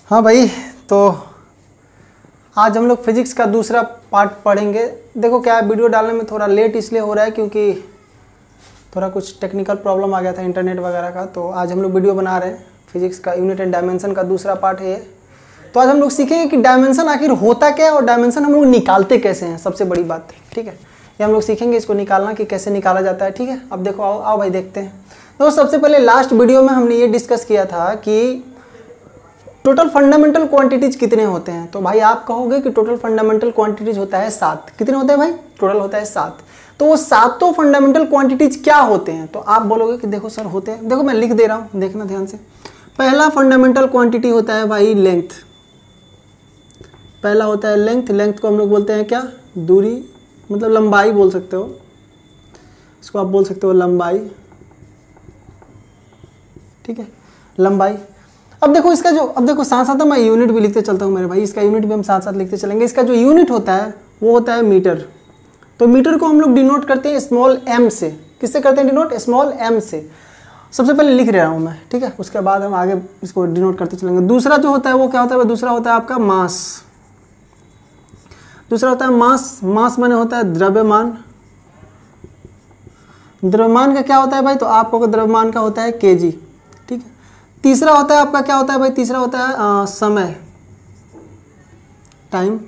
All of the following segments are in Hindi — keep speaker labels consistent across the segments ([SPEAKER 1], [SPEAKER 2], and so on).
[SPEAKER 1] हाँ भाई, तो आज हम लोग फिजिक्स का दूसरा पार्ट पढ़ेंगे। देखो क्या वीडियो डालने में थोड़ा लेट इसलिए हो रहा है क्योंकि थोड़ा कुछ टेक्निकल प्रॉब्लम आ गया था इंटरनेट वगैरह का। तो आज हम लोग वीडियो बना रहे हैं फिजिक्स का यूनिट एंड डायमेंशन का दूसरा पार्ट है ये। तो आज हम लोग सीखेंगे कि डायमेंशन आखिर होता क्या है और डायमेंशन हम लोग निकालते कैसे हैं, सबसे बड़ी बात। ठीक है, ये हम लोग सीखेंगे इसको निकालना कि कैसे निकाला जाता है। ठीक है, अब देखो आओ भाई देखते हैं। तो सबसे पहले लास्ट वीडियो में हमने ये डिस्कस किया था कि टोटल फंडामेंटल क्वांटिटीज कितने होते हैं। तो भाई आप कहोगे कि टोटल फंडामेंटल क्वांटिटीज होता है 7। कितने होते हैं भाई? टोटल होता है 7। तो वो सातों फंडामेंटल क्वांटिटीज क्या होते हैं? तो आप बोलोगे कि देखो सर होते हैं, देखो मैं लिख दे रहा हूँ, देखना ध्यान से। पहला फंडामेंटल क्वांटिटी होता है भाई लेंथ। पहला होता है लेंथ। लेंथ को हम लोग बोलते हैं क्या? दूरी, मतलब लंबाई बोल सकते हो इसको, आप बोल सकते हो लंबाई। ठीक है, लंबाई। अब देखो इसका जो, अब देखो साथ साथ मैं यूनिट भी लिखते चलता हूँ मेरे भाई, इसका यूनिट भी हम साथ साथ लिखते चलेंगे। इसका जो यूनिट होता है वो होता है मीटर। तो मीटर को हम लोग डिनोट करते हैं स्मॉल एम से। किससे करते हैं डिनोट? स्मॉल एम से। सबसे पहले लिख रहा हूँ मैं, ठीक है, उसके बाद हम आगे इसको डिनोट करते चलेंगे। दूसरा जो होता है वो क्या होता है? दूसरा होता है आपका मास। दूसरा होता है मास। मास माने होता है द्रव्यमान। द्रव्यमान का क्या होता है भाई? तो आपको द्रव्यमान का होता है केजी। ठीक है, तीसरा होता है आपका क्या होता है भाई? तीसरा होता है समय, टाइम।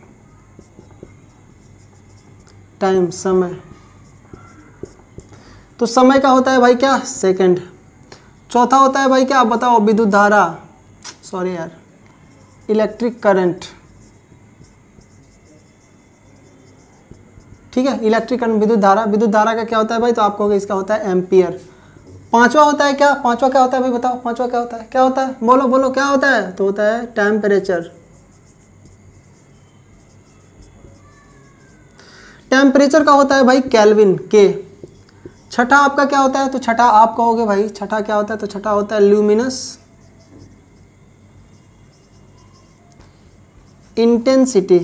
[SPEAKER 1] टाइम, समय। तो समय का होता है भाई क्या? सेकंड। चौथा होता है भाई क्या? आप बताओ। विद्युत धारा, सॉरी यार, इलेक्ट्रिक करंट। ठीक है, इलेक्ट्रिक करंट, विद्युत धारा। विद्युत धारा का क्या होता है भाई? तो आप कहोगे इसका होता है एम्पियर। पांचवा होता है क्या? पांचवा क्या होता है भाई? बताओ पांचवा क्या होता है? क्या होता है? बोलो बोलो, क्या होता है? तो होता है टेम्परेचर। टेम्परेचर का होता है भाई केल्विन, के। छठा आपका क्या होता है? तो छठा आप कहोगे भाई, छठा क्या होता है? तो छठा होता है ल्यूमिनस इंटेंसिटी,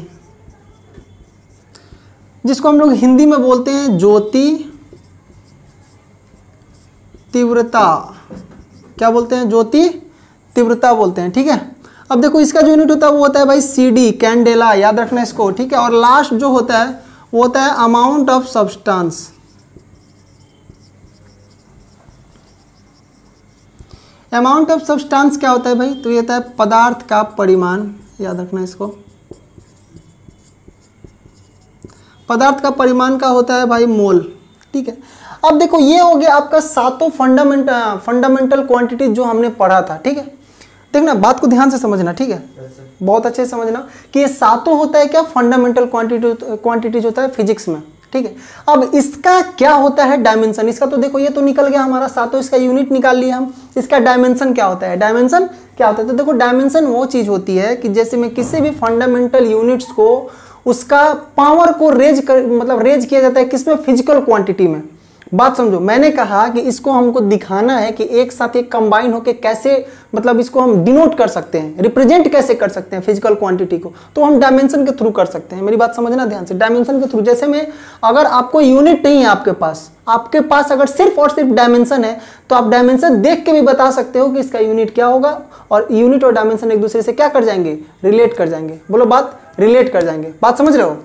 [SPEAKER 1] जिसको हम लोग हिंदी में बोलते हैं ज्योति तीव्रता। क्या बोलते हैं? ज्योति तीव्रता बोलते हैं। ठीक है, अब देखो इसका जो यूनिट होता है वो होता है भाई सीडी, कैंडेला, याद रखना इसको। ठीक है, और लास्ट जो होता है वो होता है amount of substance. Amount of substance क्या होता है भाई? तो ये होता है पदार्थ का परिमाण, याद रखना इसको। पदार्थ का परिमाण का होता है भाई मोल। ठीक है, अब देखो ये हो गया आपका सातों फंडामेंटल क्वांटिटी जो हमने पढ़ा था। ठीक है, देखना बात को ध्यान से समझना। ठीक है, बहुत अच्छे से समझना कि ये सातों होता है क्या? फंडामेंटल क्वांटिटीज होता है फिजिक्स में। ठीक है, अब इसका क्या होता है? डायमेंशन। इसका तो देखो ये तो निकल गया हमारा सातों, इसका यूनिट निकाल लिया हम। इसका डायमेंशन क्या होता है? डायमेंशन क्या होता है? तो देखो डायमेंशन वो चीज होती है कि जैसे मैं किसी भी फंडामेंटल यूनिट्स को, उसका पावर को रेज किया जाता है किसमें? फिजिकल क्वांटिटी में। बात समझो, मैंने कहा कि इसको हमको दिखाना है कि एक साथ एक कंबाइन होकर कैसे, मतलब इसको हम डिनोट कर सकते हैं, रिप्रेजेंट कैसे कर सकते हैं फिजिकल क्वांटिटी को, तो हम डायमेंशन के थ्रू कर सकते हैं। मेरी बात समझना ध्यान से, डायमेंशन के थ्रू। जैसे में अगर आपको यूनिट नहीं है आपके पास अगर सिर्फ और सिर्फ डायमेंशन है, तो आप डायमेंशन देख के भी बता सकते हो कि इसका यूनिट क्या होगा। और यूनिट और डायमेंशन एक दूसरे से क्या कर जाएंगे? रिलेट कर जाएंगे। बोलो बात, रिलेट कर जाएंगे। बात समझ रहे हो?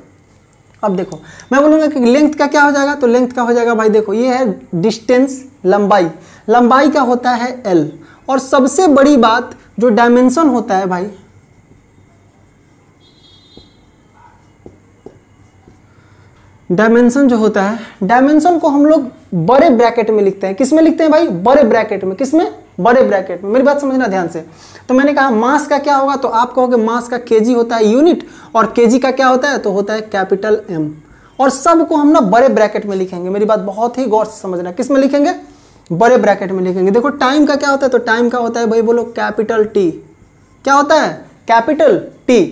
[SPEAKER 1] अब देखो मैं बोलूंगा कि लेंथ का क्या हो जाएगा? तो लेंथ का हो जाएगा भाई, देखो ये है डिस्टेंस, लंबाई। लंबाई का होता है L। और सबसे बड़ी बात जो डायमेंशन होता है भाई, डायमेंशन जो होता है, डायमेंशन को हम लोग बड़े ब्रैकेट में लिखते हैं। किस में लिखते हैं भाई? बड़े ब्रैकेट में। किस में? बड़े ब्रैकेट में। मेरी बात समझना ध्यान से। तो मैंने कहा मास का क्या होगा? तो आप कहोगे मास का केजी होता है यूनिट, और केजी का क्या होता है? तो होता है कैपिटल M। और सबको हम ना बड़े ब्रैकेट में लिखेंगे। मेरी बात बहुत ही गौर से समझना। किस में लिखेंगे? बड़े ब्रैकेट में लिखेंगे। देखो टाइम का क्या होता है? तो टाइम का होता है भाई, बोलो कैपिटल T। क्या होता है? Capital T।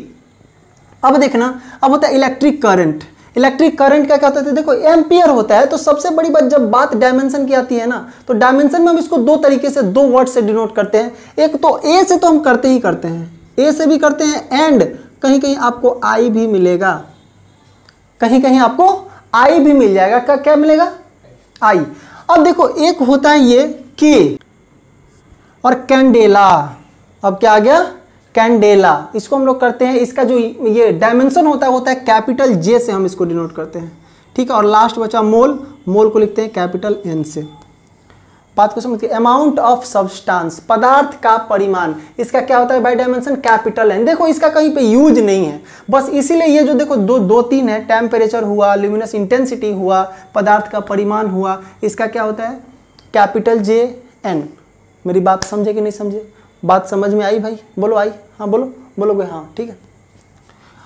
[SPEAKER 1] अब देखना, अब होता है इलेक्ट्रिक करंट। इलेक्ट्रिक करंट का क्या होता है? देखो एम्पियर होता है। तो सबसे बड़ी बात जब बात डायमेंशन की आती है ना, तो डायमेंशन में हम इसको दो तरीके से, दो वर्ड से डिनोट करते हैं। एक तो ए से तो हम करते ही करते हैं, ए से भी करते हैं, एंड कहीं कहीं आपको आई भी मिलेगा। कहीं कहीं आपको आई भी मिल जाएगा। क्या मिलेगा? आई। अब देखो एक होता है ये के और कैंडेला। अब क्या आ गया? कैंडेला, इसको हम लोग करते हैं, इसका जो ये डायमेंशन होता है कैपिटल जे से हम इसको डिनोट करते हैं, ठीक है। और लास्ट बचा मोल, मोल को लिखते हैं कैपिटल एन से। बात को समझिए, अमाउंट ऑफ सब्सटेंस, पदार्थ का परिमाण, इसका क्या होता है भाई डायमेंशन कैपिटल एन। देखो इसका कहीं पे यूज नहीं है, बस इसीलिए ये जो देखो दो तीन है, टेम्परेचर हुआ, ल्यूमिनस इंटेंसिटी हुआ, पदार्थ का परिमाण हुआ, इसका क्या होता है कैपिटल जे एन। मेरी बात समझे कि नहीं समझे? बात समझ में आई भाई? बोलो आई, हाँ बोलो, बोलोगे हाँ, ठीक है।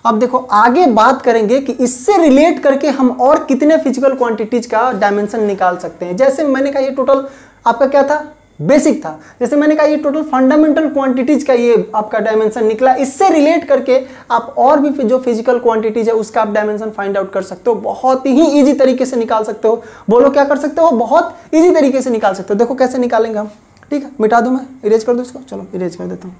[SPEAKER 1] अब देखो आगे बात करेंगे कि इससे रिलेट करके हम और कितने फिजिकल क्वांटिटीज का डायमेंशन निकाल सकते हैं। जैसे मैंने कहा ये टोटल आपका क्या था, बेसिक था। जैसे मैंने कहा ये टोटल फंडामेंटल क्वांटिटीज का ये आपका डायमेंशन निकला। इससे रिलेट करके आप और भी जो फिजिकल क्वांटिटीज है उसका आप डायमेंशन फाइंड आउट कर सकते हो, बहुत ही इजी तरीके से निकाल सकते हो। बोलो क्या कर सकते हो? बहुत इजी तरीके से निकाल सकते हो। देखो कैसे निकालेंगे हम, ठीक है। मिटा दूं मैं, इरेज कर दो इसको, चलो इरेज कर देता हूं।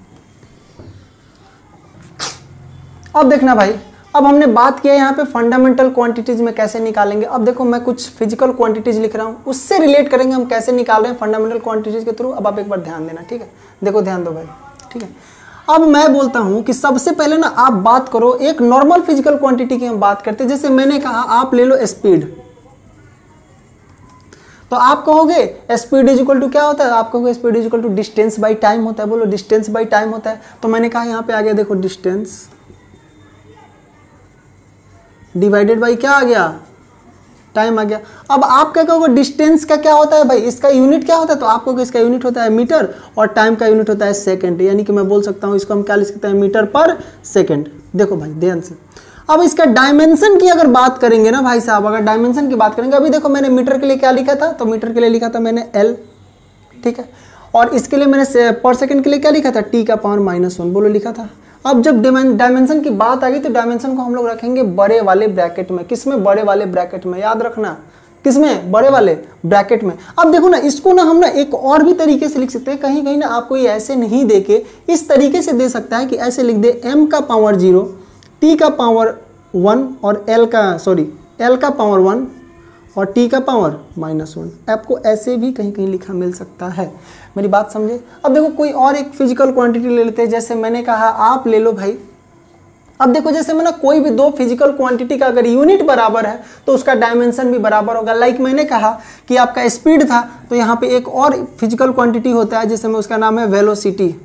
[SPEAKER 1] अब देखना भाई, अब हमने बात किया यहाँ पे फंडामेंटल क्वांटिटीज में कैसे निकालेंगे। अब देखो मैं कुछ फिजिकल क्वांटिटीज लिख रहा हूँ, उससे रिलेट करेंगे हम कैसे निकाल रहे हैं फंडामेंटल क्वांटिटीज के थ्रू। अब आप एक बार ध्यान देना, ठीक है। देखो ध्यान दो भाई, ठीक है। अब मैं बोलता हूँ कि सबसे पहले ना आप बात करो एक नॉर्मल फिजिकल क्वांटिटी की हम बात करते हैं। जैसे मैंने कहा आप ले लो स्पीड, तो आप कहोगे स्पीड इज इक्वल टू क्या होता है? आप कहोगे speed is equal to distance by time होता है। बोलो डिस्टेंस बाई टाइम होता है। तो मैंने कहा यहाँ पे आ गया, देखो डिस्टेंस डिवाइडेड बाई क्या आ गया, टाइम आ गया। अब आप क्या कहोगे डिस्टेंस का क्या होता है भाई, इसका यूनिट क्या होता है? तो आप कहोगे इसका यूनिट होता है मीटर और टाइम का यूनिट होता है सेकंड। यानी कि मैं बोल सकता हूँ इसको हम क्या लिख सकते हैं, मीटर पर सेकंड। देखो भाई ध्यान से, अब इसका डायमेंशन की अगर बात करेंगे ना भाई साहब, अगर डायमेंशन की बात करेंगे, अभी देखो मैंने मीटर के लिए क्या लिखा था, तो मीटर के लिए लिखा था मैंने एल, ठीक है। और इसके लिए मैंने पर सेकंड के लिए क्या लिखा था, टी का पावर -1, बोलो लिखा था। अब जब डायमेंशन की बात आ गई तो डायमेंशन को हम लोग रखेंगे बड़े वाले ब्रैकेट में। किसमें? बड़े वाले ब्रैकेट में, याद रखना किसमें, बड़े वाले ब्रैकेट में। अब देखो ना इसको ना हम ना एक और भी तरीके से लिख सकते हैं। कहीं कहीं ना आपको ये ऐसे नहीं दे के इस तरीके से दे सकता है कि ऐसे लिख दे m का पावर 0, t का पावर 1 और l का पावर 1 और t का पावर -1। आपको ऐसे भी कहीं कहीं लिखा मिल सकता है। मेरी बात समझे? अब देखो कोई और एक फिजिकल क्वांटिटी ले लेते हैं। जैसे मैंने कहा आप ले लो भाई, अब देखो जैसे मैंने कोई भी दो फिजिकल क्वांटिटी का अगर यूनिट बराबर है तो उसका डायमेंशन भी बराबर होगा। लाइक मैंने कहा कि आपका स्पीड था, तो यहाँ पे एक और फिजिकल क्वांटिटी होता है जिसमें उसका नाम है वेलोसिटी।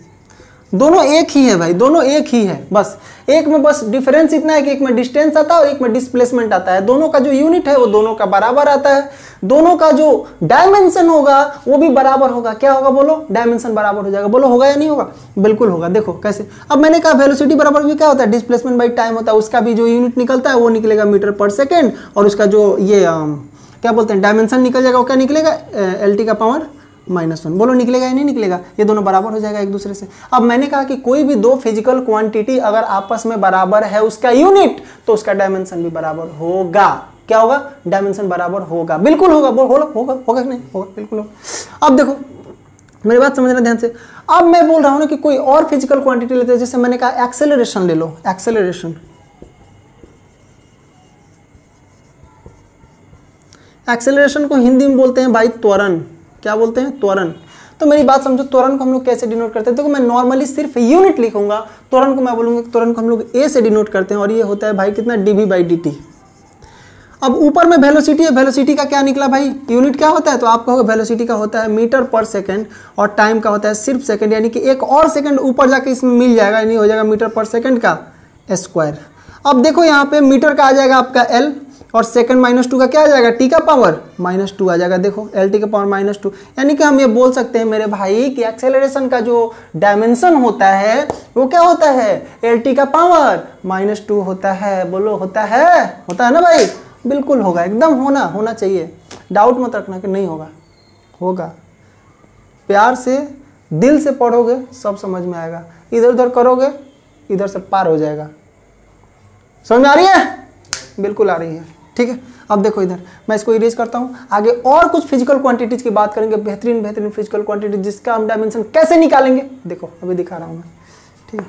[SPEAKER 1] दोनों एक ही है भाई, दोनों एक ही है, बस एक में बस डिफरेंस इतना है कि एक में डिस्टेंस आता है और एक में डिस्प्लेसमेंट आता है। दोनों का जो यूनिट है वो दोनों का बराबर आता है। दोनों का जो डायमेंशन होगा वो भी बराबर होगा। क्या होगा बोलो? डायमेंशन बराबर हो जाएगा। बोलो होगा या नहीं होगा? बिल्कुल होगा। देखो कैसे, अब मैंने कहा वेलोसिटी बराबर भी क्या होता है, डिस्प्लेसमेंट बाई टाइम होता है। उसका भी जो यूनिट निकलता है वो निकलेगा मीटर पर सेकेंड, और उसका जो ये क्या बोलते हैं डायमेंशन निकल जाएगा, वो क्या निकलेगा, LT का पावर -1। बोलो निकलेगा या नहीं निकलेगा? ये दोनों बराबर हो जाएगा एक दूसरे से। अब मैंने कहा कि कोई भी दो फिजिकल क्वांटिटी अगर आपस में बराबर है उसका यूनिट, तो उसका डायमेंशन भी बराबर होगा। क्या होगा? डायमेंशन बराबर होगा, बिल्कुल होगा। होगा कि नहीं होगा? बिल्कुल होगा। अब देखो मेरी बात समझना ध्यान से। अब मैं बोल रहा हूं ना कि कोई और फिजिकल क्वांटिटी लेते हैं। जैसे मैंने कहा एक्सेलरेशन ले लो, एक्सेलरेशन। एक्सेलरेशन को हिंदी में बोलते हैं भाई त्वरण। क्या बोलते हैं? त्वरण। तो मेरी बात समझो, त्वरण को हम लोग कैसे डिनोट करते हैं? देखो मैं नॉर्मली सिर्फ यूनिट लिखूंगा, त्वरण को मैं बोलूंगा त्वरण को हम लोग ए से डिनोट करते हैं, और ये होता है भाई कितना, dv/dt। अब ऊपर में वेलोसिटी है, वेलोसिटी का क्या निकला भाई, यूनिट क्या होता है? तो आप कहोगे वेलोसिटी का होता है मीटर पर सेकंड, और टाइम का होता है सिर्फ सेकंड, यानी कि एक और सेकंड ऊपर जाके इसमें मिल जाएगा, नहीं हो जाएगा मीटर पर सेकंड का स्क्वायर। अब देखो यहाँ पे मीटर का आ जाएगा आपका L, और सेकंड -2 का क्या आ जाएगा, T का पावर -2 आ जाएगा। देखो LT का पावर -2, यानी कि हम ये बोल सकते हैं मेरे भाई कि एक्सेलरेशन का जो डायमेंशन होता है वो क्या होता है, LT का पावर -2 होता है। बोलो होता है ना भाई? बिल्कुल होगा, एकदम होना चाहिए। डाउट मत रखना कि नहीं होगा, होगा। प्यार से दिल से पढ़ोगे सब समझ में आएगा, इधर उधर करोगे इधर से पार हो जाएगा। समझ में आ रही है? बिल्कुल आ रही है, ठीक है। अब देखो इधर मैं इसको इरेज करता हूँ। आगे और कुछ फिजिकल क्वांटिटीज की बात करेंगे, बेहतरीन फिजिकल क्वांटिटी जिसका हम डायमेंशन कैसे निकालेंगे, देखो अभी दिखा रहा हूँ मैं, ठीक है।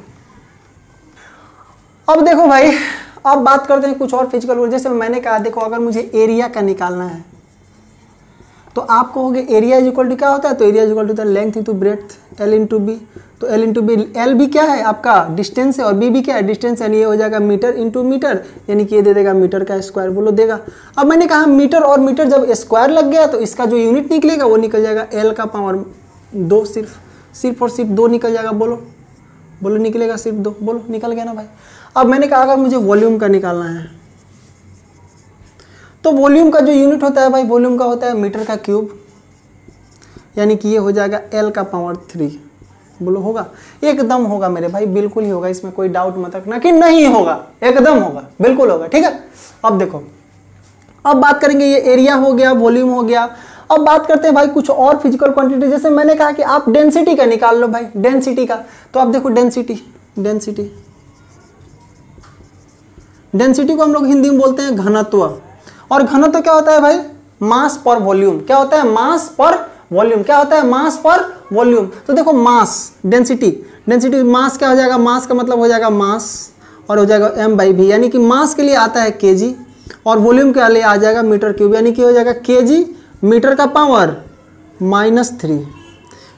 [SPEAKER 1] अब देखो भाई, अब बात करते हैं कुछ और फिजिकल, जैसे मैंने कहा देखो अगर मुझे एरिया का निकालना है, तो आप कहोगे एरिया इज इक्वल टू क्या होता है, तो area is equal to the length into breadth L into B. तो एल इंटू बी, एल भी क्या है आपका डिस्टेंस है और बी भी क्या है डिस्टेंस, यानी ये हो जाएगा मीटर इंटू मीटर, यानी कि ये दे देगा मीटर का स्क्वायर, बोलो देगा। अब मैंने कहा मीटर और मीटर जब स्क्वायर लग गया तो इसका जो यूनिट निकलेगा वो निकल जाएगा एल का पावर 2, सिर्फ और सिर्फ 2 निकल जाएगा, बोलो निकलेगा सिर्फ 2, बोलो निकल गया ना भाई। अब मैंने कहा अगर मुझे वॉल्यूम का निकालना है तो वॉल्यूम का जो यूनिट होता है भाई, वॉल्यूम का होता है मीटर का क्यूब, यानी कि ये हो जाएगा एल का पावर 3, बोलो होगा, एकदम होगा मेरे भाई, बिल्कुल ही होगा, इसमें कोई डाउट मत रखना कि नहीं होगा, एकदम होगा, बिल्कुल होगा, ठीक है। अब देखो, अब बात करेंगे, ये एरिया हो गया, वॉल्यूम हो गया। अब बात करते हैं भाई कुछ और फिजिकल क्वांटिटी, जैसे मैंने कहा कि आप डेंसिटी का निकाल लो भाई, डेंसिटी का। तो आप देखो डेंसिटी को हम लोग हिंदी में बोलते हैं घनत्व, और घनत्व क्या होता है भाई, मास पर वॉल्यूम। क्या होता है, मास पर वॉल्यूम। क्या होता है, मास पर वॉल्यूम। तो देखो मास, डेंसिटी मास क्या हो जाएगा, मास का मतलब हो जाएगा मास और हो जाएगा m/v, यानी कि मास के लिए आता है kg और वॉल्यूम के लिए आ जाएगा मीटर क्यूब, यानी कि हो जाएगा kg मीटर का पावर -3,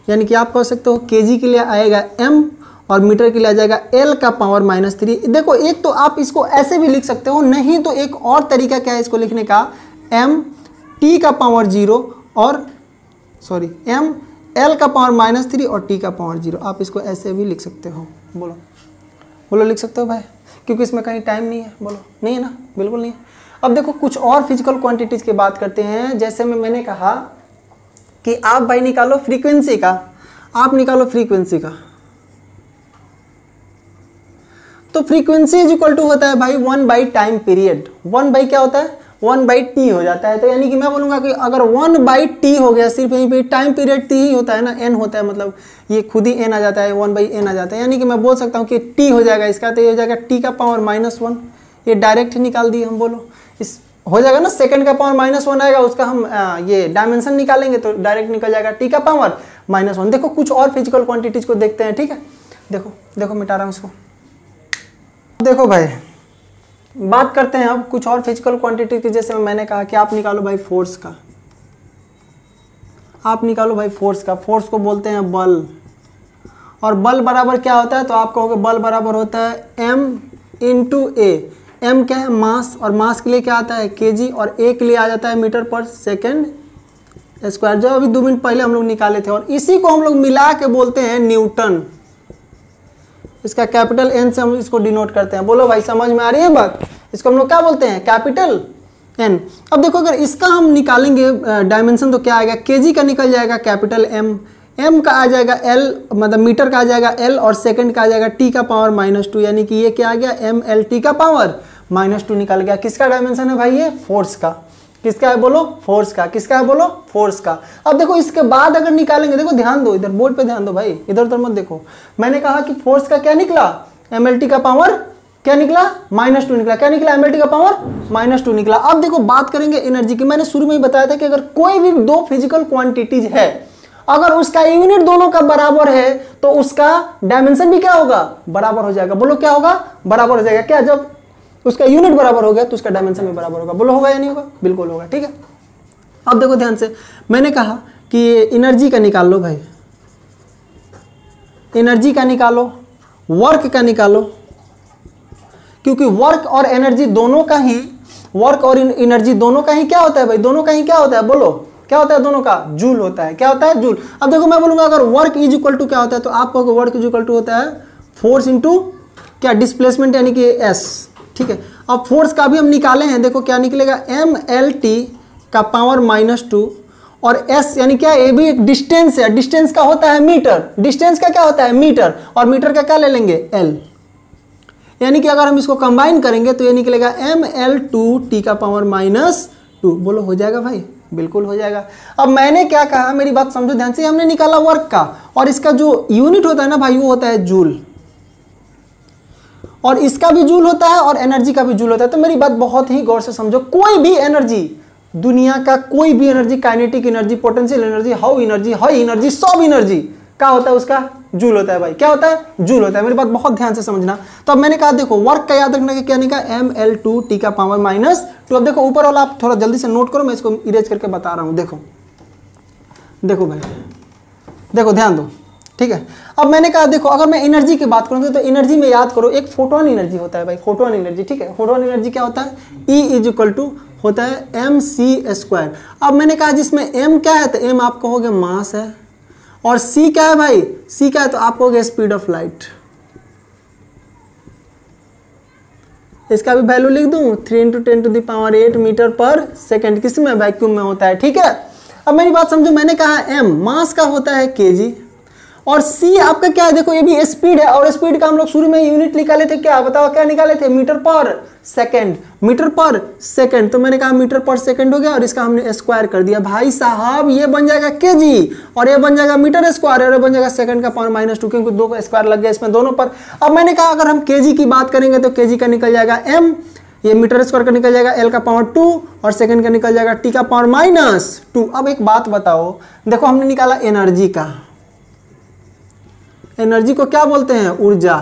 [SPEAKER 1] यानी कि आप कह सकते हो kg के लिए आएगा m और मीटर के लिए आ जाएगा L का पावर -3। देखो एक तो आप इसको ऐसे भी लिख सकते हो, नहीं तो एक और तरीका क्या है इसको लिखने का, m t का पावर 0 और सॉरी m L का पावर -3 और t का पावर 0, आप इसको ऐसे भी लिख सकते हो। बोलो लिख सकते हो भाई, क्योंकि इसमें कहीं टाइम नहीं है, बोलो नहीं है ना, बिल्कुल नहीं है। अब देखो कुछ और फिजिकल क्वांटिटीज की बात करते हैं, जैसे मैंने कहा कि आप भाई निकालो फ्रीक्वेंसी का, आप निकालो फ्रीक्वेंसी का। तो फ्रीक्वेंसी इज इक्वल टू होता है भाई 1 टाइम पीरियड, 1 क्या होता है, 1/t हो जाता है। तो यानी कि मैं बोलूंगा कि अगर 1/t हो गया, सिर्फ यहीं पे टाइम पीरियड t ही होता है ना, n होता है, मतलब ये खुद ही n आ जाता है, 1/n आ जाता है, यानी कि मैं बोल सकता हूँ कि t हो जाएगा इसका, तो ये हो जाएगा t का पावर -1, ये डायरेक्ट निकाल दिए हम। बोलो इस हो जाएगा ना, सेकंड का पावर -1 आएगा, उसका हम ये डायमेंशन निकालेंगे तो डायरेक्ट निकल जाएगा t का पावर -1। देखो कुछ और फिजिकल क्वांटिटीज को देखते हैं, ठीक है। देखो मिटा रहा हूँ इसको। देखो भाई बात करते हैं अब कुछ और फिजिकल क्वांटिटी की, जैसे मैंने कहा कि आप निकालो भाई फोर्स का, आप निकालो भाई फोर्स का। फोर्स को बोलते हैं बल, और बल बराबर क्या होता है, तो आप कहोगे बल बराबर होता है m × a। m क्या है, मास, और मास के लिए क्या आता है kg, और a के लिए आ जाता है मीटर पर सेकेंड स्क्वायर, जो अभी 2 मिनट पहले हम लोग निकाले थे, और इसी को हम लोग मिला के बोलते हैं न्यूटन। इसका कैपिटल N से हम इसको डिनोट करते हैं। बोलो भाई समझ में आ रही है बात, इसको हम लोग क्या बोलते हैं, कैपिटल N। अब देखो अगर इसका हम निकालेंगे डायमेंशन तो क्या आएगा, kg का निकल जाएगा कैपिटल M का आ जाएगा L, मतलब मीटर का आ जाएगा L, और सेकंड का आ जाएगा t का पावर -2, यानी कि ये क्या आ गया, mLt का पावर -2 निकल गया। किसका डायमेंशन है भाई, ये फोर्स का। किसका है बोलो, फोर्स का। किसका है बोलो, फोर्स का। अब देखो इसके बाद अगर निकालेंगे, देखो ध्यान दो, इधर बोर्ड पे ध्यान दो भाई, इधर उधर मत देखो। मैंने कहा कि फोर्स का क्या निकला, mLt का पावर क्या निकला, -2 निकला। क्या निकला, mLt का पावर -2 निकला। अब देखो बात करेंगे एनर्जी की। मैंने शुरू में ही बताया था कि अगर कोई भी 2 फिजिकल क्वांटिटीज है, अगर उसका यूनिट दोनों का बराबर है तो उसका डायमेंशन भी क्या होगा, बराबर हो जाएगा। बोलो क्या होगा, बराबर हो जाएगा। क्या, जब उसका यूनिट बराबर हो गया तो उसका डायमेंशन भी बराबर होगा। बोलो होगा या नहीं होगा, बिल्कुल होगा, ठीक है। अब देखो ध्यान से, मैंने कहा कि एनर्जी का निकाल लो भाई, एनर्जी का निकालो, वर्क का निकालो, क्योंकि वर्क और एनर्जी दोनों का ही, वर्क और एनर्जी दोनों का ही क्या होता है भाई, दोनों का ही क्या होता है, बोलो क्या होता है, दोनों का जूल होता है। क्या होता है, जूल। अब देखो मैं बोलूंगा अगर वर्क इज इक्वल टू क्या होता है, तो आप कहोगे वर्क इज इक्वल टू होता है फोर्स इंटू क्या, डिस्प्लेसमेंट, यानी कि एस, ठीक है। अब फोर्स का भी हम निकाले हैं, देखो क्या निकलेगा, mLt का पावर -2 और s यानी क्या, ये भी एक डिस्टेंस है, डिस्टेंस का होता है मीटर, डिस्टेंस का क्या होता है मीटर, और मीटर का क्या ले लेंगे L, यानी कि अगर हम इसको कंबाइन करेंगे तो ये निकलेगा mL2t का पावर -2। बोलो हो जाएगा भाई, बिल्कुल हो जाएगा। अब मैंने क्या कहा, मेरी बात समझो ध्यान से, हमने निकाला वर्क का, और इसका जो यूनिट होता है ना भाई वो होता है जूल, और इसका भी जूल होता है और एनर्जी का भी जूल होता है। तो मेरी बात बहुत ही गौर से समझो, कोई भी एनर्जी, दुनिया का कोई भी energy, kinetic energy, potential energy, high energy, सब एनर्जी क्या होता है, उसका जूल होता है भाई। क्या होता है, जूल होता है। मेरी बात बहुत ध्यान से समझना। तो अब मैंने कहा देखो वर्क का याद रखना कि क्या निकला, mL2t का पावर -2। अब देखो ऊपर वाला आप थोड़ा जल्दी से नोट करो, मैं इसको इरेज करके बता रहा हूं। देखो देखो भाई, देखो ध्यान दो, ठीक है। अब मैंने कहा देखो, अगर मैं एनर्जी की बात करूँ तो एनर्जी में याद करो एक फोटोन एनर्जी होता है भाई, फोटोन एनर्जी, ठीक है। फोटोन एनर्जी क्या होता है, E होता है mc²। अब मैंने कहा जिसमें m क्या है, तो m आप कहोगे मास है, और c क्या है भाई, c क्या है, तो आप कहोगे स्पीड ऑफ लाइट। इसका भी वैल्यू लिख दूं, 3 × 10⁸ मीटर पर सेकेंड, किसमें, वैक्यूम में होता है, ठीक है। अब मेरी बात समझो, मैंने कहा m मास का होता है kg, और c आपका क्या है, देखो ये भी स्पीड है, और स्पीड का हम लोग शुरू में यूनिट निकाले थे, क्या बताओ, क्या निकाले थे, मीटर पर सेकंड, मीटर पर सेकंड। तो मैंने कहा मीटर पर सेकंड हो गया, और इसका हमने स्क्वायर कर दिया भाई साहब, ये बन जाएगा kg, और ये बन जाएगा मीटर स्क्वायर, और ये बन जाएगा सेकंड का पावर -2, क्योंकि 2 का स्क्वायर लग गया इसमें दोनों पर। अब मैंने कहा अगर हम kg की बात करेंगे तो kg का निकल जाएगा m, ये मीटर स्क्वायर का निकल जाएगा l का पावर 2, और सेकंड का निकल जाएगा t का पावर -2। अब एक बात बताओ, देखो हमने निकाला एनर्जी का, एनर्जी को क्या बोलते हैं, ऊर्जा,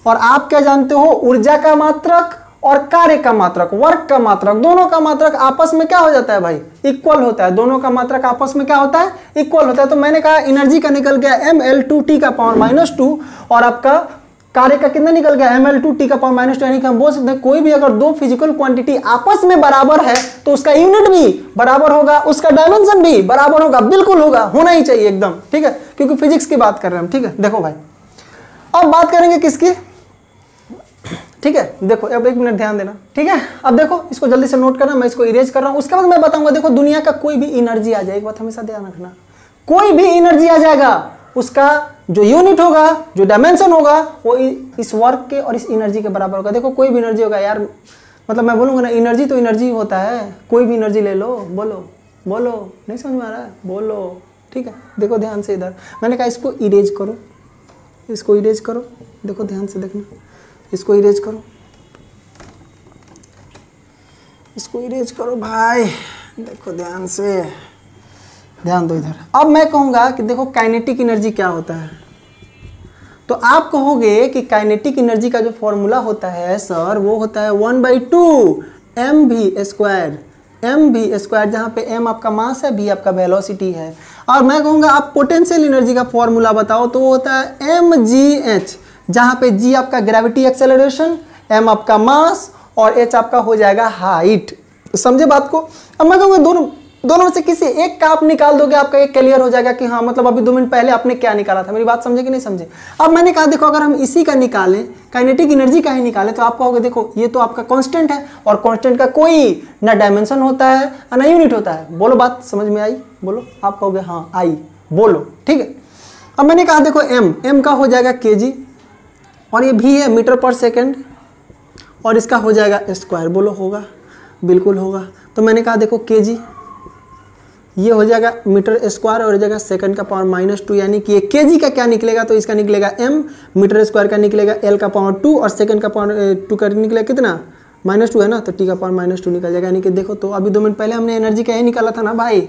[SPEAKER 1] और आप क्या जानते हो, ऊर्जा का मात्रक और कार्य का मात्रक, वर्क का मात्रक, दोनों का मात्रक आपस में क्या हो जाता है भाई, इक्वल होता है, दोनों का मात्रक आपस में क्या होता है, इक्वल होता है। तो मैंने कहा एनर्जी का निकल गया mL2 t का पावर -2, और आपका कार्य का कितना निकल गया, mL2 t का पावर -2, यानी कि हम बोल सकते हैं कोई भी अगर दो फिजिकल क्वांटिटी आपस में बराबर है तो उसका यूनिट भी बराबर होगा, उसका डायमेंशन भी बराबर होगा, बिल्कुल होगा, होना ही चाहिए एकदम, ठीक है, क्योंकि फिजिक्स की बात कर रहे हैं हम, ठीक है। देखो भाई, अब बात करेंगे किसकी, ठीक है, देखो अब 1 मिनट ध्यान देना, ठीक है। अब देखो इसको जल्दी से नोट करना, मैं इसको इरेज कर रहा हूं, उसके बाद मैं बताऊंगा। देखो दुनिया का कोई भी एनर्जी आ जाए, एक बात हमेशा ध्यान रखना, कोई भी एनर्जी आ जाएगा, उसका जो यूनिट होगा, जो डायमेंशन होगा, वो इस वर्क के और इस एनर्जी के बराबर होगा। देखो कोई भी एनर्जी होगा यार, मतलब मैं बोलूंगा ना, एनर्जी तो एनर्जी होता है, कोई भी एनर्जी ले लो, बोलो बोलो, नहीं समझ में आ रहा है, बोलो, ठीक है। देखो ध्यान से, इधर मैंने कहा इसको इरेज करो, इसको इरेज करो, देखो ध्यान से देखना, इसको इरेज करो, इसको इरेज करो भाई, देखो ध्यान से, ध्यान दो इधर। अब मैं कहूंगा कि देखो काइनेटिक एनर्जी क्या होता है, तो आप कहोगे कि काइनेटिक एनर्जी का जो फॉर्मूला होता है सर, वो होता है 1/2 mv², mv², जहां पे m आपका मास है, v आपका वेलोसिटी है। और मैं कहूंगा आप पोटेंशियल एनर्जी का फॉर्मूला बताओ, तो वो होता है mgh, जहां पे g आपका ग्रेविटी एक्सेलरेशन, m आपका मास, और h आपका हो जाएगा हाइट। समझे बात को। अब मैं कहूँगा दोनों में से किसी एक का आप निकाल दोगे, आपका एक क्लियर हो जाएगा कि हाँ, मतलब अभी 2 मिनट पहले आपने क्या निकाला था। मेरी बात समझे कि नहीं समझे। अब मैंने कहा देखो, अगर हम इसी का निकालें, काइनेटिक एनर्जी का ही निकालें, तो आप कहोगे देखो ये तो आपका कांस्टेंट है, और कांस्टेंट का कोई ना डायमेंशन होता है ना यूनिट होता है। बोलो बात समझ में आई, बोलो। आप कहोगे हाँ आई, बोलो, ठीक है। अब मैंने कहा देखो m का हो जाएगा kg, और ये भी है मीटर पर सेकेंड, और इसका हो जाएगा स्क्वायर। बोलो होगा, बिल्कुल होगा। तो मैंने कहा देखो kg, ये हो जाएगा मीटर स्क्वायर, और हो जाएगा सेकंड का पावर -2, यानी कि ये kg का क्या निकलेगा, तो इसका निकलेगा m, मीटर स्क्वायर का निकलेगा l का पावर 2, और सेकंड का पावर 2 का निकलेगा कितना, -2 है ना, तो t का पावर -2 निकल जाएगा। यानी कि देखो, तो अभी 2 मिनट पहले हमने एनर्जी का यही निकाला था ना भाई,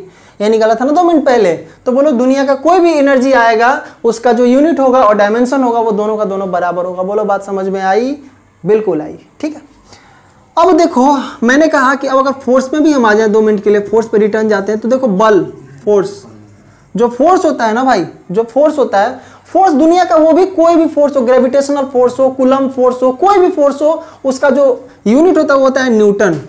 [SPEAKER 1] ये निकाला था ना 2 मिनट पहले। तो बोलो दुनिया का कोई भी एनर्जी आएगा, उसका जो यूनिट होगा और डायमेंशन होगा, वो दोनों का दोनों बराबर होगा। बोलो बात समझ में आई, बिल्कुल आई, ठीक है। अब देखो मैंने कहा कि अब अगर फोर्स में भी हम आ जाए 2 मिनट के लिए, फोर्स पे रिटर्न जाते हैं, तो देखो बल, फोर्स, जो फोर्स होता है ना भाई, जो फोर्स होता है, फोर्स दुनिया का वो भी कोई भी फोर्स हो, ग्रेविटेशनल फोर्स हो, कूलम फोर्स हो, कोई भी फोर्स हो, उसका जो यूनिट होता है वो होता है न्यूटन।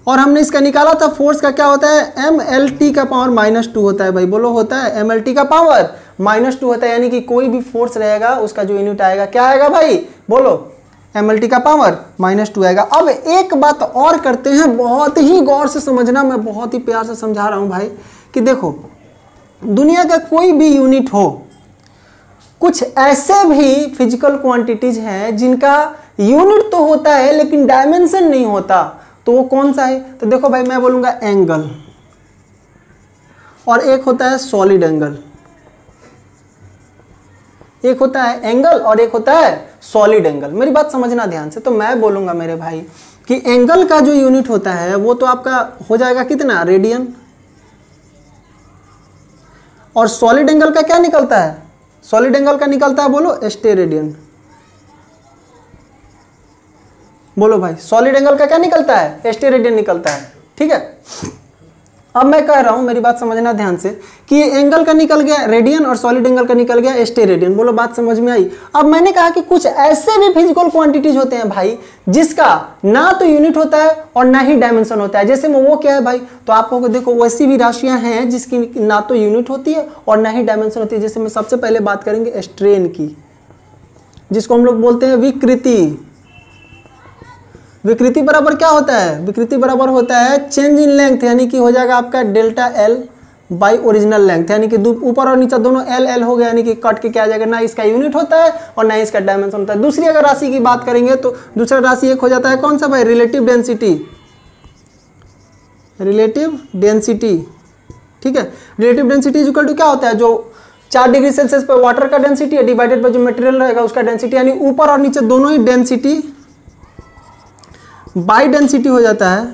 [SPEAKER 1] और हमने इसका निकाला था, फोर्स का क्या होता है, mLT का पावर -2 होता है भाई। बोलो होता है, mLT का पावर -2 होता है, यानी कि कोई भी फोर्स रहेगा उसका जो यूनिट आएगा क्या आएगा भाई, बोलो mLT का पावर -2 आएगा। अब एक बात और करते हैं, बहुत ही गौर से समझना, मैं बहुत ही प्यार से समझा रहा हूं भाई, कि देखो दुनिया का कोई भी यूनिट हो, कुछ ऐसे भी फिजिकल क्वांटिटीज हैं जिनका यूनिट तो होता है लेकिन डायमेंशन नहीं होता, तो वो कौन सा है। तो देखो भाई, मैं बोलूंगा एंगल, और एक होता है सॉलिड एंगल, एक होता है एंगल और एक होता है सॉलिड एंगल। मेरी बात समझना ध्यान से। तो मैं बोलूंगा मेरे भाई कि एंगल का जो यूनिट होता है वो तो आपका हो जाएगा कितना, रेडियन, और सॉलिड एंगल का क्या निकलता है, सॉलिड एंगल का निकलता है, बोलो स्टेरेडियन। बोलो भाई, सॉलिड एंगल का क्या निकलता है, स्टेरेडियन निकलता है, ठीक है। अब मैं कह रहा हूं, मेरी बात समझना ध्यान से, कि ये एंगल का निकल गया रेडियन और सॉलिड एंगल का निकल गया स्टेरेडियन। बोलो बात समझ में आई। अब मैंने कहा कि कुछ ऐसे भी फिजिकल क्वांटिटीज होते हैं भाई जिसका ना तो यूनिट होता है और ना ही डायमेंशन होता है। जैसे वो क्या है भाई, तो आपको देखो वैसी भी राशियां हैं जिसकी ना तो यूनिट होती है और ना ही डायमेंशन होती है। जैसे मैं सबसे पहले बात करेंगे स्ट्रेन की, जिसको हम लोग बोलते हैं विकृति। विकृति बराबर क्या होता है, विकृति बराबर होता है चेंज इन लेंथ, यानी कि हो जाएगा आपका delta L by original length, यानी कि ऊपर और नीचे दोनों एल एल हो गया, यानी कि कट के क्या आ जाएगा, ना इसका यूनिट होता है और ना इसका डायमेंशन होता है। दूसरी अगर राशि की बात करेंगे तो दूसरा राशि एक हो जाता है कौन सा भाई, रिलेटिव डेंसिटी। रिलेटिव डेंसिटी, ठीक है। Relative density is equal to क्या होता है, जो 4 डिग्री सेल्सियस पर वाटर का डेंसिटी है डिवाइडेड बाय जो मटेरियल रहेगा उसका डेंसिटी, यानी ऊपर और नीचे दोनों ही डेंसिटी बाई डेंसिटी हो जाता है।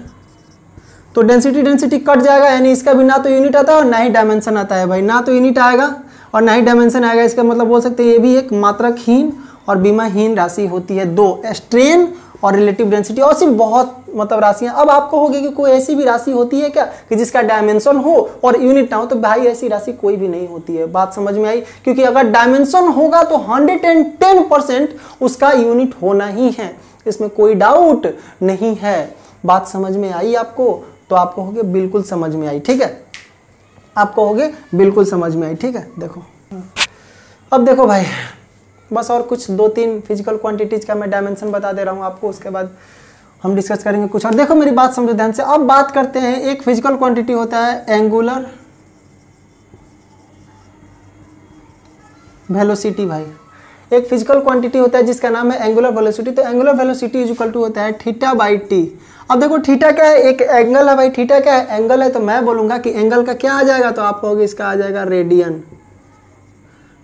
[SPEAKER 1] तो डेंसिटी कट जाएगा, यानी इसका भी ना तो यूनिट आता है और ना ही डायमेंशन आता है भाई। ना तो यूनिट आएगा और ना ही डायमेंशन आएगा, इसका मतलब बोल सकते हैं ये भी एक मात्रकहीन और बीमाहीन राशि होती है। दो, स्ट्रेन और रिलेटिव डेंसिटी, और सिर्फ बहुत मतलब राशियां। अब आपको होगी कि कोई ऐसी भी राशि होती है क्या कि जिसका डायमेंशन हो और यूनिट ना हो, तो भाई ऐसी राशि कोई भी नहीं होती है। बात समझ में आई, क्योंकि अगर डायमेंशन होगा तो 110% उसका यूनिट होना ही है, इसमें कोई डाउट नहीं है। बात समझ में आई आपको, तो आप कहोगे बिल्कुल समझ में आई, ठीक है। आप कहोगे बिल्कुल समझ में आई, ठीक है। देखो अब देखो भाई, बस और कुछ 2-3 फिजिकल क्वांटिटीज का मैं डायमेंशन बता दे रहा हूँ आपको, उसके बाद हम डिस्कस करेंगे कुछ और। देखो मेरी बात समझो ध्यान से। अब बात करते हैं, एक फिजिकल क्वांटिटी होता है एंगुलर वेलोसिटी भाई। एक फिजिकल क्वांटिटी होता है जिसका नाम है एंगुलर वेलोसिटी। तो angular velocity is equal to होता है थीटा बाई टी। अब देखो थीटा क्या है, एक एंगल है भाई। थीटा क्या है, एंगल है। तो मैं बोलूंगा कि एंगल का क्या आ जाएगा, तो आप कहोगे इसका आ जाएगा रेडियन,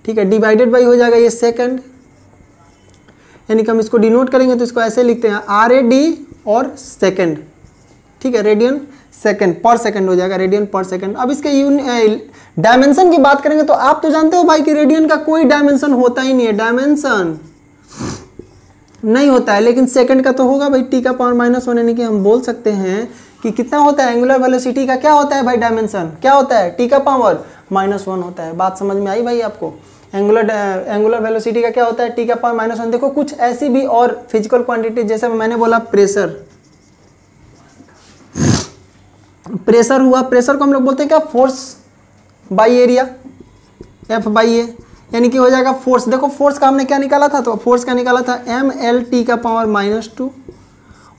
[SPEAKER 1] ठीक है। डिवाइडेड बाई हो जाएगा ये सेकंड, यानी कि हम इसको डिनोट करेंगे तो इसको ऐसे लिखते हैं RAD और सेकंड, ठीक है। रेडियन सेकंड पर सेकंड हो जाएगा, रेडियन पर सेकंड। अब इसके डायमेंशन की बात करेंगे तो आप तो जानते हो भाई कि रेडियन का कोई डायमेंशन होता ही नहीं है, डायमेंशन नहीं होता है। लेकिन सेकंड का तो होगा भाई, टी का पावर -1, यानी कि हम बोल सकते हैं कि कितना होता है एंगुलर वेलोसिटी का, क्या होता है भाई डायमेंशन, क्या होता है, टी का पावर -1 होता है। बात समझ में आई भाई आपको। एंगुलर वेलोसिटी का क्या होता है, टी का पावर -1। देखो कुछ ऐसी भी और फिजिकल क्वांटिटी, जैसे मैंने बोला प्रेशर, प्रेशर हुआ, प्रेशर को हम लोग बोलते हैं क्या, फोर्स बाई एरिया, F/A, यानी कि हो जाएगा फोर्स। देखो फोर्स का हमने क्या निकाला था, तो फोर्स का निकाला था mL टी का पावर -2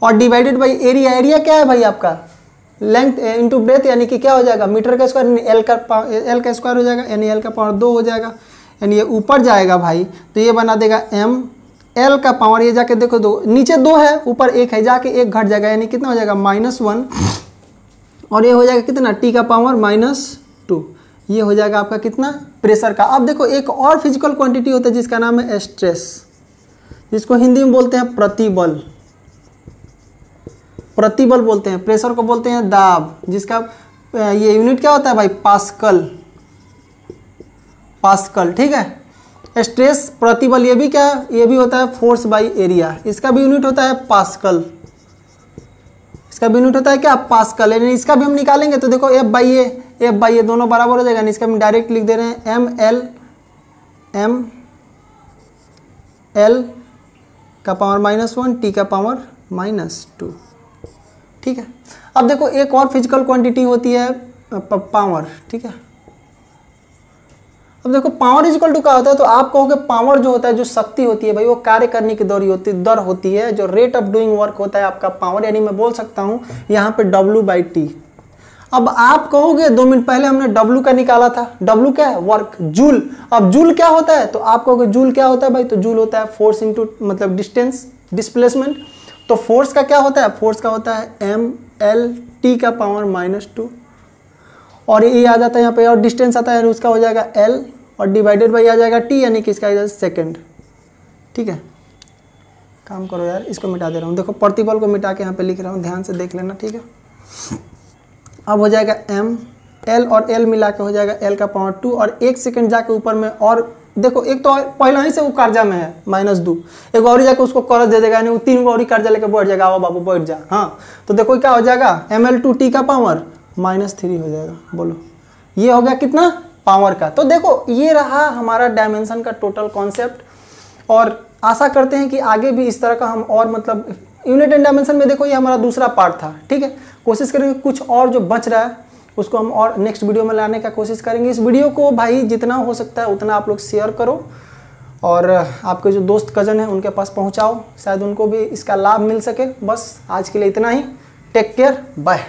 [SPEAKER 1] और डिवाइडेड बाई एरिया। एरिया क्या है भाई आपका, लेंथ इंटू ब्रेथ, यानी कि क्या हो जाएगा, मीटर का स्क्वायर, एल का स्क्वायर हो जाएगा, यानी एल का पावर 2 हो जाएगा, यानी ये ऊपर जाएगा भाई, तो ये बना देगा mL का पावर, ये जाके देखो 2, नीचे 2 है ऊपर 1 है, जाके 1 घट जाएगा, यानी कितना हो जाएगा -1, और ये हो जाएगा कितना, टी का पावर -2। ये हो जाएगा आपका कितना, प्रेशर का। अब देखो एक और फिजिकल क्वांटिटी होता है जिसका नाम है स्ट्रेस, जिसको हिंदी में बोलते हैं प्रतिबल, प्रतिबल बोलते हैं। प्रेशर को बोलते हैं दाब, जिसका ये यूनिट क्या होता है भाई, पास्कल, पास्कल, ठीक है। स्ट्रेस प्रतिबल, ये भी क्या, ये भी होता है फोर्स बाई एरिया, इसका भी यूनिट होता है पास्कल, इसका भी यूनिट होता है क्या, पास्कल। यानी इसका भी हम निकालेंगे तो देखो F/A दोनों बराबर हो जाएगा। इसका हम डायरेक्ट लिख दे रहे हैं mL का पावर -1, टी का पावर -2, ठीक है। अब देखो एक और फिजिकल क्वांटिटी होती है पावर, ठीक है। अब देखो पावर इज इक्वल टू क्या होता है, तो आप कहोगे पावर जो होता है, जो शक्ति होती है भाई, वो कार्य करने की दर होती है, जो रेट ऑफ डूइंग वर्क होता है आपका पावर, यानी मैं बोल सकता हूँ यहाँ पे W/T। अब आप कहोगे 2 मिनट पहले हमने W का निकाला था, W क्या है, वर्क, जूल। अब जूल क्या होता है, तो आप कहोगे जूल क्या होता है भाई, तो जूल होता है फोर्स इंटू मतलब डिस्टेंस, डिस्प्लेसमेंट। तो फोर्स का क्या होता है, फोर्स का होता है mL टी का पावर -2, और ये आ जाता है यहाँ पे, और डिस्टेंस आता है उसका हो जाएगा L, और डिवाइडेड बाई आ जाएगा T, यानी कि इसका आ जाएगा सेकेंड, ठीक है। काम करो यार, इसको मिटा दे रहा हूँ। देखो प्रतिबल को मिटा के यहाँ पे लिख रहा हूँ, ध्यान से देख लेना, ठीक है। अब हो जाएगा mL और L मिला के हो जाएगा L का पावर 2, और 1 सेकेंड जाके ऊपर में, और देखो एक तो पहले ही से वो कर्जा में है -2, एक और जाके उसको कर्ज दे देगा, यानी वो 3 और कर्जा लेके बैठ जाएगा, आओ बाबू बैठ जा। हाँ तो देखो क्या हो जाएगा mL/T का पावर -3 हो जाएगा। बोलो ये हो गया कितना पावर का। तो देखो ये रहा हमारा डायमेंशन का टोटल कॉन्सेप्ट, और आशा करते हैं कि आगे भी इस तरह का हम और मतलब यूनिट एंड डायमेंशन में देखो ये हमारा दूसरा पार्ट था, ठीक है। कोशिश करेंगे कुछ और जो बच रहा है उसको हम और नेक्स्ट वीडियो में लाने का कोशिश करेंगे। इस वीडियो को भाई जितना हो सकता है उतना आप लोग शेयर करो, और आपके जो दोस्त कज़न हैं उनके पास पहुंचाओ, शायद उनको भी इसका लाभ मिल सके। बस आज के लिए इतना ही। Take care, bye.